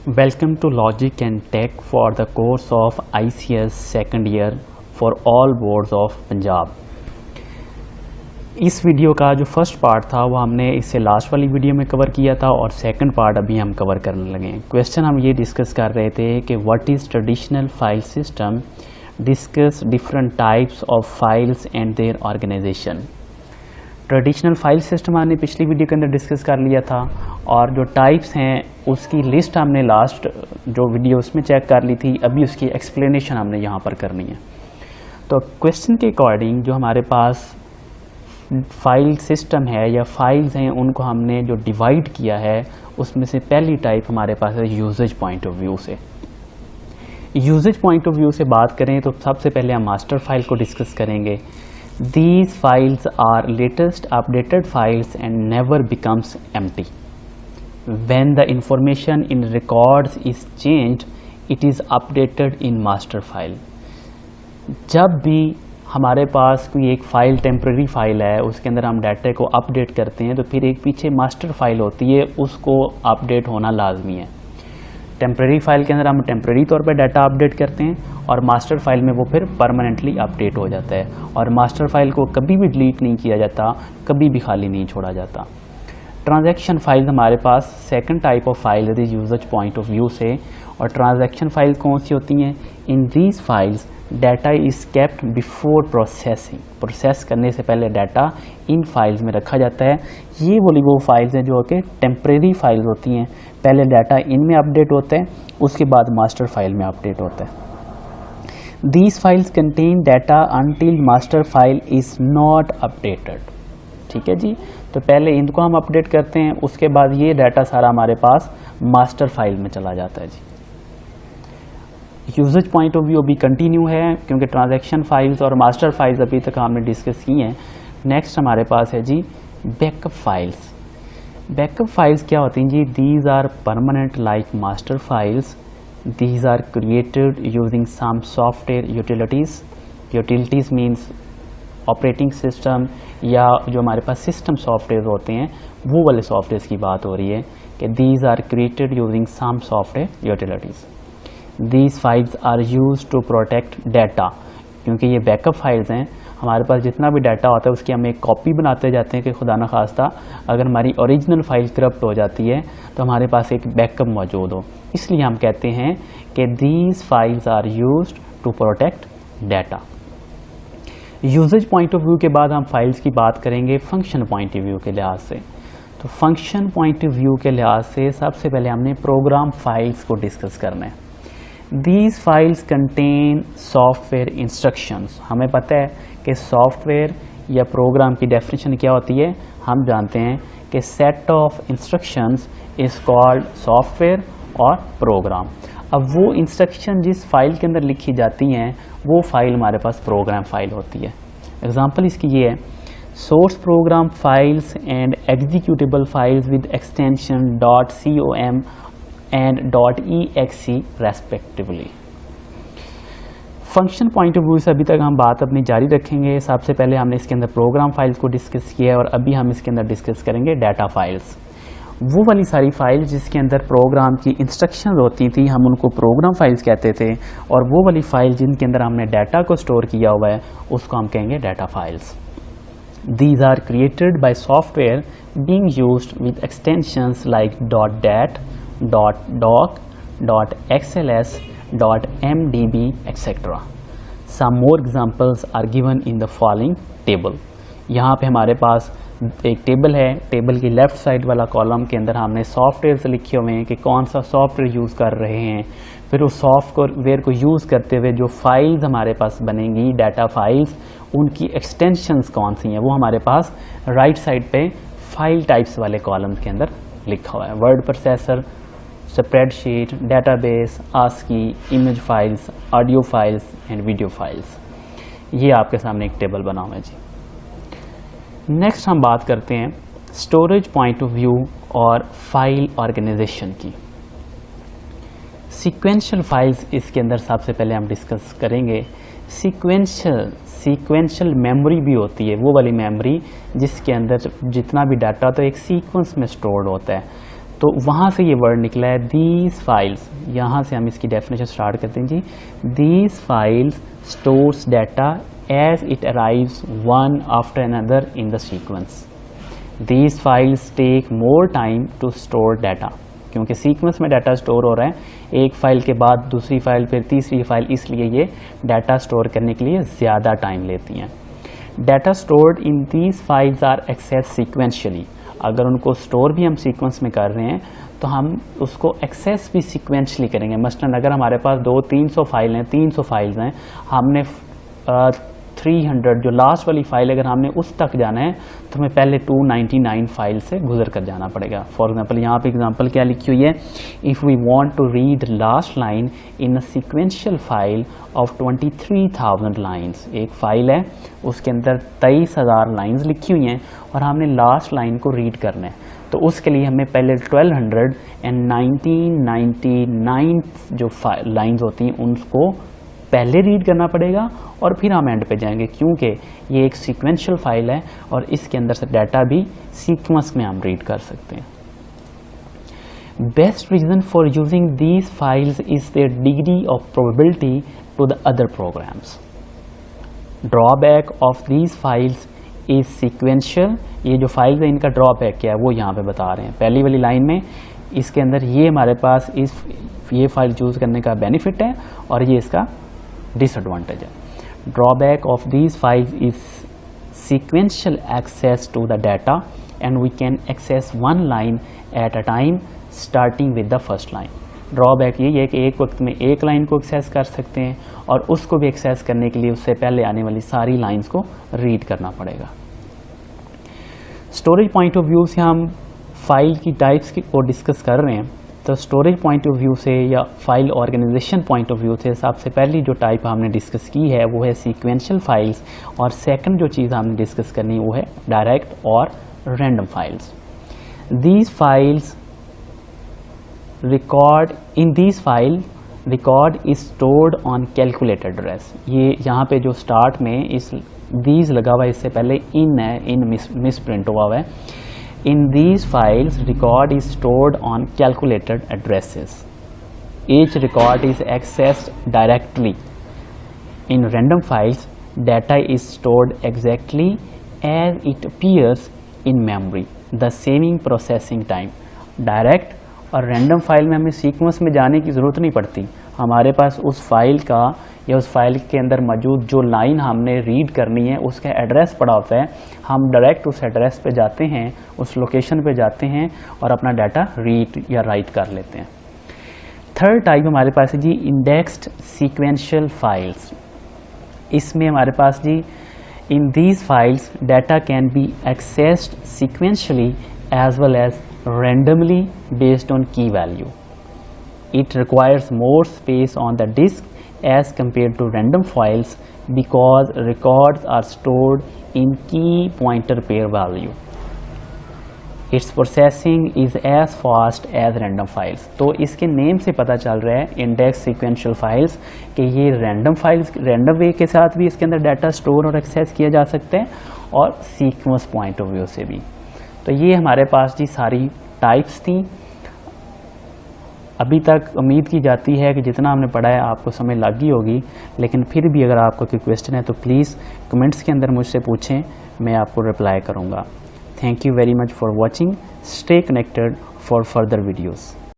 Welcome to Logic and Tech for the course of ICS second year for all boards of Punjab। इस video का जो first part था वो हमने इससे लास्ट वाली वीडियो में कवर किया था और सेकंड पार्ट अभी हम कवर करने लगे हैं। क्वेश्चन हम ये डिस्कस कर रहे थे कि what is traditional file system, discuss different types of files and their organization. Traditional file system हमने पिछली वीडियो के अंदर डिस्कस कर लिया था और जो टाइप्स हैं उसकी लिस्ट हमने लास्ट जो वीडियो उसमें चेक कर ली थी। अभी उसकी एक्सप्लेनेशन हमने यहाँ पर करनी है। तो क्वेश्चन के अकॉर्डिंग जो हमारे पास फाइल सिस्टम है या फाइल्स हैं उनको हमने जो डिवाइड किया है उसमें से पहली टाइप हमारे पास है यूजेज पॉइंट ऑफ व्यू से। यूजेज पॉइंट ऑफ व्यू से बात करें तो सबसे पहले हम मास्टर फाइल को डिस्कस करेंगे। These files are latest updated files and never becomes empty. When the information in records is changed, it is updated in master file. जब भी हमारे पास कोई एक फ़ाइल टेम्प्रेरी फाइल है उसके अंदर हम डाटा को अपडेट करते हैं तो फिर एक पीछे मास्टर फाइल होती है, उसको अपडेट होना लाजमी है। टेम्प्रेरी फाइल के अंदर हम टेम्प्रेरी तौर पे डाटा अपडेट करते हैं और मास्टर फाइल में वो फिर परमानेंटली अपडेट हो जाता है और मास्टर फाइल को कभी भी डिलीट नहीं किया जाता, कभी भी खाली नहीं छोड़ा जाता। ट्रांजैक्शन फाइल हमारे पास सेकंड टाइप ऑफ फाइल है यूजर पॉइंट ऑफ व्यू से। और ट्रांजैक्शन फाइल कौन सी होती हैं? इन these files data is kept before processing. Process करने से पहले डाटा इन फाइल्स में रखा जाता है। ये वो फाइल्स हैं जो कि टेम्प्रेरी फाइल्स होती हैं। पहले डाटा इनमें अपडेट होता है, उसके बाद मास्टर फाइल में अपडेट होता है। These files contain data until master file is not updated. ठीक है जी, तो पहले इनको हम अपडेट करते हैं, उसके बाद ये डाटा सारा हमारे पास मास्टर फाइल में चला जाता है जी। यूजेज पॉइंट ऑफ व्यू अभी कंटिन्यू है क्योंकि ट्रांजैक्शन फाइल्स और मास्टर फाइल्स अभी तक हमने डिस्कस की हैं। नेक्स्ट हमारे पास है जी बैकअप फाइल्स। बैकअप फाइल्स क्या होती हैं जी? These are permanent like master files. These are created using some software utilities. Utilities means operating system या जो हमारे पास सिस्टम सॉफ्टवेयर होते हैं वो वाले सॉफ्टवेयर की बात हो रही है कि these are created using some software utilities. These files are used to protect data। क्योंकि ये बैकअप फाइल्स हैं, हमारे पास जितना भी डाटा होता है उसकी हम एक कॉपी बनाते जाते हैं कि खुदा न खास्ता अगर हमारी ओरिजिनल फाइल करप्ट हो जाती है तो हमारे पास एक बैकअप मौजूद हो। इसलिए हम कहते हैं कि these files are used to protect data। Usage point of view के बाद हम फाइल्स की बात करेंगे फंक्शन पॉइंट ऑफ व्यू के लिहाज से। तो फंक्शन पॉइंट ऑफ व्यू के लिहाज से सबसे पहले हमने प्रोग्राम फाइल्स को डिस्कस करना है। These files contain software instructions। हमें पता है कि सॉफ्टवेयर या प्रोग्राम की डेफिनेशन क्या होती है। हम जानते हैं कि set of instructions is called software और प्रोग्राम। अब वो इंस्ट्रक्शन जिस फाइल के अंदर लिखी जाती हैं वो फाइल हमारे पास प्रोग्राम फाइल होती है। एग्जांपल इसकी ये है, source program files and executable files with extension .com and .exe respectively. Function point of view से अभी तक हम बात अपनी जारी रखेंगे। सबसे पहले हमने इसके अंदर प्रोग्राम फाइल्स को डिस्कस किया है और अभी हम इसके अंदर डिस्कस करेंगे डाटा फाइल्स। वो वाली सारी फाइल जिसके अंदर प्रोग्राम की इंस्ट्रक्शन होती थी हम उनको प्रोग्राम फाइल्स कहते थे और वो वाली फाइल जिनके अंदर हमने डाटा को स्टोर किया हुआ है उसको हम कहेंगे data files. These are created by software being used with extensions like .dat, .doc, .xls, .mdb, etc. Some more examples are given in the following table। यहाँ पे हमारे पास एक टेबल है। टेबल की लेफ़्ट साइड वाला कॉलम के अंदर हमने सॉफ्टवेयर से लिखे हुए हैं कि कौन सा सॉफ्टवेयर यूज़ कर रहे हैं, फिर उस सॉफ्टवेयर को यूज़ करते हुए जो फाइल्स हमारे पास बनेंगी डाटा फाइल्स उनकी एक्सटेंशंस कौन सी हैं वो हमारे पास राइट साइड पे फाइल टाइप्स वाले कॉलम के अंदर लिखा हुआ है। Word processor, spreadsheet, database, ASCII, image files, audio files and video files. ये आपके सामने एक टेबल बना हुआ है जी। नेक्स्ट हम बात करते हैं स्टोरेज पॉइंट ऑफ व्यू और फाइल ऑर्गेनाइजेशन की। सीक्वेंशियल फाइल्स इसके अंदर सबसे पहले हम डिस्कस करेंगे। सीक्वेंशियल मेमोरी भी होती है, वो वाली मेमोरी जिसके अंदर जितना भी डाटा तो एक सीक्वेंस में स्टोर्ड होता है। तो वहाँ से ये वर्ड निकला है दीज फाइल्स। यहाँ से हम इसकी डेफिनेशन स्टार्ट करते हैं जी। These files stores data as it arrives one after another in the sequence. These files take more time to store data, क्योंकि सीक्वेंस में डाटा स्टोर हो रहा है, एक फाइल के बाद दूसरी फाइल फिर तीसरी फाइल, इसलिए ये डाटा स्टोर करने के लिए ज़्यादा टाइम लेती हैं। Data stored in these files are access sequentially. अगर उनको स्टोर भी हम सीक्वेंस में कर रहे हैं तो हम उसको एक्सेस भी सीक्वेंशली करेंगे। मसलन अगर हमारे पास 200-300 फाइल हैं, 300 फाइल्स हैं, हमने 300 जो लास्ट वाली फाइल अगर हमने उस तक जाना है तो हमें पहले 299 फाइल से गुजर कर जाना पड़ेगा। फॉर एग्जांपल यहाँ पे एग्जांपल क्या लिखी हुई है, if we want to read last line in a sequential file of 23,000 lines. एक फाइल है उसके अंदर 23,000 लाइन्स लिखी हुई हैं और हमने लास्ट लाइन को रीड करना है, तो उसके लिए हमें पहले 1299 जो लाइन्स होती हैं उनको पहले रीड करना पड़ेगा और फिर हम एंड पे जाएंगे, क्योंकि ये एक सीक्वेंशियल फाइल है और इसके अंदर से डाटा भी सीक्वेंस में हम रीड कर सकते हैं। Best reason for using these files is their degree of probability to the other programs. Drawback of these files is sequential. ये जो फाइल्स है इनका ड्रॉबैक क्या है वो यहाँ पे बता रहे हैं। पहली वाली लाइन में इसके अंदर ये हमारे पास ये फाइल चूज करने का बेनिफिट है और ये इसका डिसएडवांटेज है। Drawback of these files is sequential access to the data and we can access one line at a time starting with the first line. Drawback ये है कि एक वक्त में एक लाइन को एक्सेस कर सकते हैं और उसको भी एक्सेस करने के लिए उससे पहले आने वाली सारी लाइंस को रीड करना पड़ेगा। स्टोरेज पॉइंट ऑफ व्यू से हम फाइल की टाइप्स को डिस्कस कर रहे हैं, तो स्टोरेज पॉइंट ऑफ व्यू से या file organization point of view से सबसे पहली जो टाइप हमने डिस्कस की है वो है सीक्वेंशियल फाइल्स, और सेकंड जो चीज़ हमने डिस्कस करनी है वो है डायरेक्ट और random files. These files record is stored on calculate address. ये यहाँ पे जो स्टार्ट में इस दीज लगा हुआ है, इससे पहले इन है, इन मिस प्रिंट हुआ है। In these files, record is stored on calculated addresses. Each record is accessed directly. In random files, data is stored exactly as it appears in memory, the saving processing time. Direct और random file में हमें sequence में जाने की ज़रूरत नहीं पड़ती। हमारे पास उस फाइल का या उस फाइल के अंदर मौजूद जो लाइन हमने रीड करनी है उसका एड्रेस पड़ा होता है, हम डायरेक्ट उस एड्रेस पे जाते हैं, उस लोकेशन पे जाते हैं और अपना डाटा रीड या राइट कर लेते हैं। थर्ड टाइप हमारे पास है जी इंडेक्स्ड सीक्वेंशियल फाइल्स। इसमें हमारे पास जी in these files data can be accessed sequentially as well as randomly based on key value. It requires more space on the disk as compared to random files because records are stored in key pointer pair value. Its processing is as fast as random files. तो इसके name से पता चल रहा है index sequential files कि ये random वे के साथ भी इसके अंदर डाटा स्टोर और एक्सेस किया जा सकता है और सीक्वेंस पॉइंट ऑफ व्यू से भी। तो ये हमारे पास जी सारी टाइप्स थी। अभी तक उम्मीद की जाती है कि जितना हमने पढ़ा है आपको समझ लग गई होगी, लेकिन फिर भी अगर आपको कोई क्वेश्चन है तो प्लीज़ कमेंट्स के अंदर मुझसे पूछें, मैं आपको रिप्लाई करूँगा। Thank you very much for watching. Stay connected for further videos.